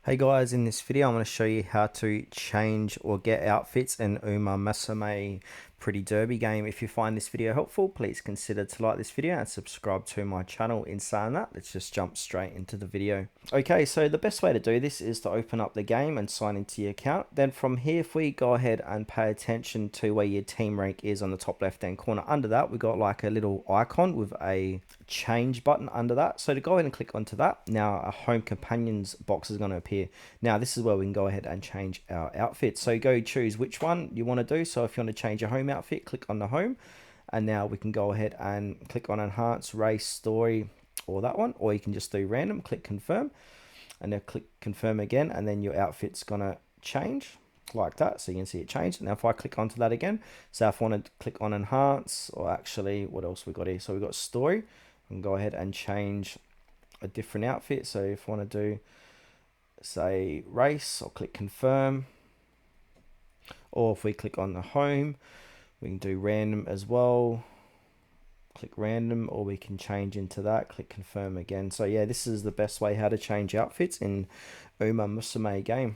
Hey guys, in this video I'm going to show you how to change or get outfits in Umamusume Pretty Derby game. If you find this video helpful, please consider to like this video and subscribe to my channel. In saying that, let's just jump straight into the video. Okay, so the best way to do this is to open up the game and sign into your account. Then from here, if we go ahead and pay attention to where your team rank is on the top left hand corner, under that we've got like a little icon with a change button under that. So to go ahead and click onto that, now a home companions box is going to appear. Now this is where we can go ahead and change our outfit. So go choose which one you want to do. So if you want to change your home outfit, click on the home, and now we can go ahead and click on enhance, race, story, or that one, or you can just do random, click confirm, and then click confirm again, and then your outfit's gonna change like that. So you can see it changed. Now if I click onto that again, so if I want to click on enhance, or actually what else we got here, so we got story, we can go ahead and change a different outfit. So if I want to do say race, I'll click confirm, or if we click on the home, we can do random as well, click random, or we can change into that, click confirm again. So yeah, this is the best way how to change outfits in Umamusume game.